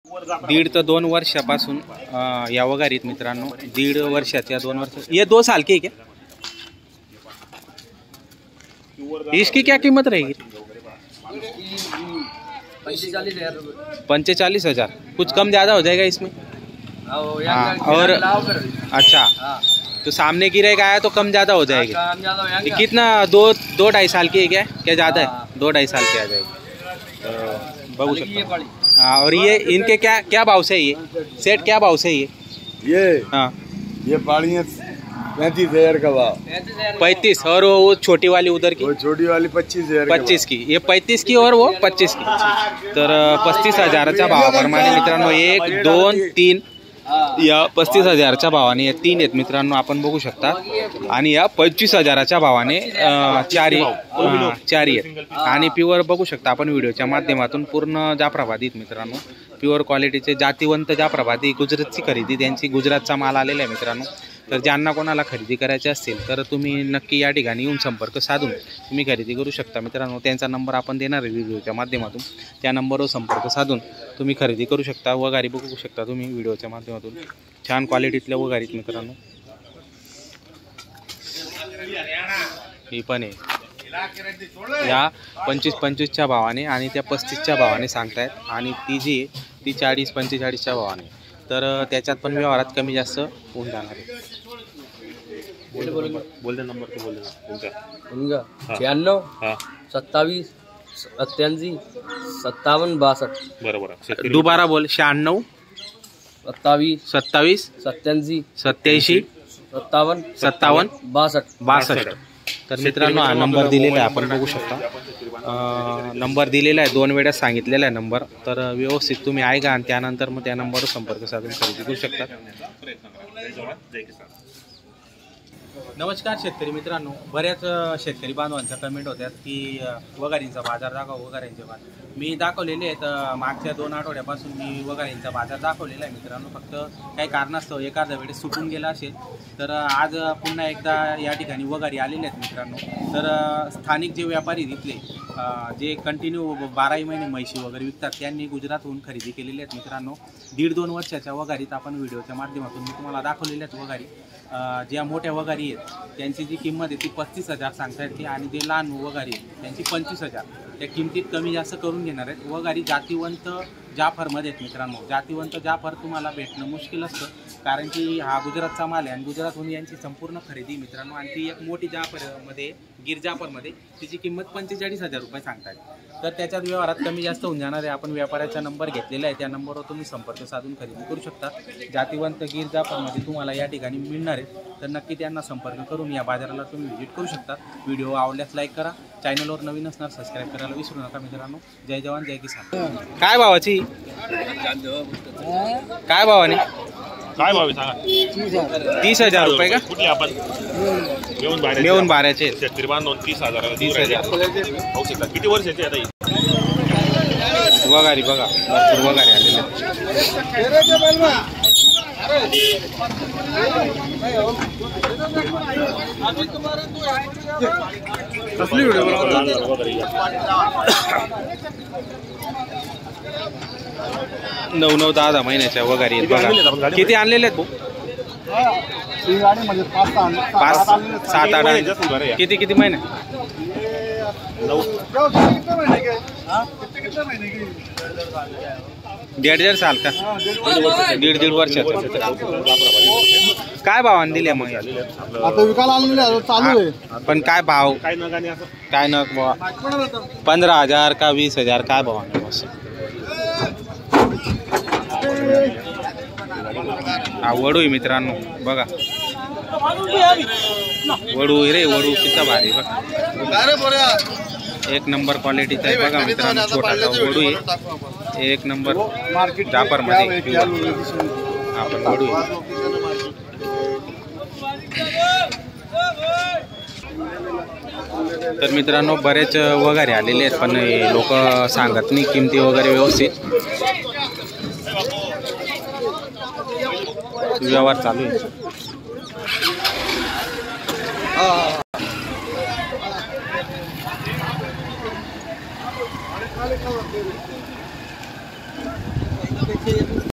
1.5 ते 2 वर्षापासून या वगारीत मित्रांनो, 1.5 वर्षाच्या 2 वर्ष, ये 2 साल की क्या? इसकी क्या कीमत रहेगी? 45,000। कुछ कम ज़्यादा हो जाएगा इसमें? हाँ, और अच्छा, तो सामने की रहेगा आया तो कम ज़्यादा हो जाएगी। कितना 2-2.5 साल की है क्या ज़्यादा है? 2-2.5 साल की आ जाएगी। बगू सकता। हाँ, और ये इनके क्या भाव से ये सेट, क्या भाव से ये? हाँ, ये पाड़ी है 35,000 का भाव। 35। और वो छोटी वाली उधर की? वो छोटी वाली 25,000। 25 की, ये 35 की और वो 25 की। तर 35,000च्या भावाप्रमाणे मित्रांनो 1, 2, 3 या 35,000च्या भावाने या 3 आहेत मित्रांनो, आपण बघू शकता। आणि या 25,000च्या भावाने 4 आहेत। आणि प्युअर बघू शकता आपण व्हिडिओच्या माध्यमातून पूर्ण जाफराबादीत मित्रांनो, प्युअर क्वालिटीचे जातीवंत जाफराबादी गुजरातची खरेदी, त्यांची गुजरातचा माल आलेला आहे मित्रांनो। तर ज्यांना कोणाला खरेदी करायची असेल तर तुम्ही नक्की या ठिकाणी येऊन संपर्क साधून तुम्ही खरेदी करू शकता मित्रांनो। त्यांचा नंबर आपण देणार आहे व्हिडिओच्या माध्यमातून, त्या नंबरवर संपर्क साधून तुम्ही खरेदी करू शकता। वगारी बघू शकता तुम्ही व्हिडिओच्या माध्यमातून, छान क्वालिटीतल्या वगारीत मित्रांनो। ही पण आहे या 25च्या भावाने आणि त्या 35च्या भावाने सांगतायत, आणि ती जी आहे ती 40-45च्या भावाने। तर त्याच्यात पण व्यवहारात कमी जास्त होऊन जाणार आहे। बोल दे नंबर तो, बोल दे उनका 96 27 87 57 62। बरोबर, दोबारा बोल। 96 27 27 87 87 57 57 62। तर मित्रांनो हा नंबर दिलेला आहे, आपण बघू शकता। नंबर दिलेला आहे, 2 वेळा सांगितलेला आहे नंबर। तर व्यवस्थित तुम्ही ऐका आणि त्यानंतर मग त्या नंबरवर संपर्क साधून खरेदी करू शकता। नमस्कार शेतकरी मित्रांनो, बऱ्याच शेतकरी बांधवांच्या कमेंट होत्यात की वगारींचा बाजार दाखवा, वगारींचे बाजार। मी दाखवलेले आहेत, मागच्या 2 आठवड्यापासून मी वगारींचा बाजार दाखवलेला आहे मित्रांनो। फक्त काही कारणास्तव एखाद्या वेळेस सुटून गेला असेल, तर आज पुन्हा एकदा या ठिकाणी वगारी आलेले आहेत मित्रांनो। तर स्थानिक जे व्यापारी तिथले जे कंटिन्यू 12 महिने म्हैशी वगैरे विकतात, त्यांनी गुजरातहून खरेदी केलेली आहेत मित्रांनो। 1.5-2 वर्षाच्या वगारीत आपण व्हिडिओच्या माध्यमातून मी तुम्हाला दाखवलेल्या आहेत वगारी। ज्या मोठ्या वगारी आहेत त्यांची जी किंमत आहे ती 35,000 सांगता येते, आणि जे लहान वगारी आहेत त्यांची 25,000। त्या किमतीत कमी जास्त करून घेणार आहेत। वगारी जातीवंत जाफरमध्ये आहेत मित्रांनो। जातीवंत जाफर तुम्हाला भेटणं मुश्किल असतं, कारण की हा गुजरातचा माल आहे आणि गुजरातहून यांची संपूर्ण खरेदी मित्रांनो। आणि ती एक मोठी जाफरमध्ये, गिर जाफरमध्ये तिची किंमत 45,000 रुपये सांगतात। तर त्याच्यात व्यवहारात कमी जास्त होऊन जाणार आहे। आपण व्यापाऱ्याचा नंबर घेतलेला आहे, त्या नंबरवर तुम्ही संपर्क साधून खरेदी करू शकता। जातीवंत गिर जाफरमध्ये तुम्हाला या ठिकाणी मिळणार आहे, तर नक्की त्यांना संपर्क करून या बाजाराला तुम्ही व्हिजिट करू शकता। व्हिडिओ आवडल्यास लाईक करा, चॅनलवर नवीन असणार सबस्क्राईब करायला विसरू नका मित्रांनो। जय जवान जय किसान। काय भावाची, काय भावाने, काय भाव सांगा? 30,000 रुपये का? कुठले आपण मेहून बाऱ्याचे शेतकरी बांधव 30,000 30,000 शकता। किती वर्षाची आता ही वगारी बघा, भरपूर वगारी आलेले कसली व्हिडिओ 9-9, 10-10 महिन्याच्या वगारी आहेत बघा। किती आणलेले आहेत भाऊ? 5-7-8 किती महिने? 1.5 साल का? 1.5 वर्षाचा। काय भावाने दिले मग? आता विकायला आलेले चालू आहे, पण काय भाव? काय न 15,000 का 20,000 काय भावाने? हा वडू आहे मित्रांनो बघा, वडू रे, वडू किती भारी बघा, एक नंबर क्वालिटीचा आहे बघा मित्रांनो। छोटासा वडू आहे, एक नंबर जाफर मध्ये आपण वडू आहे। तर मित्रांनो बरेच वगारे आलेले आहेत, पण लोक सांगत नाही किमती वगैरे व्यवस्थित। व्यवहार चालू आहे। ते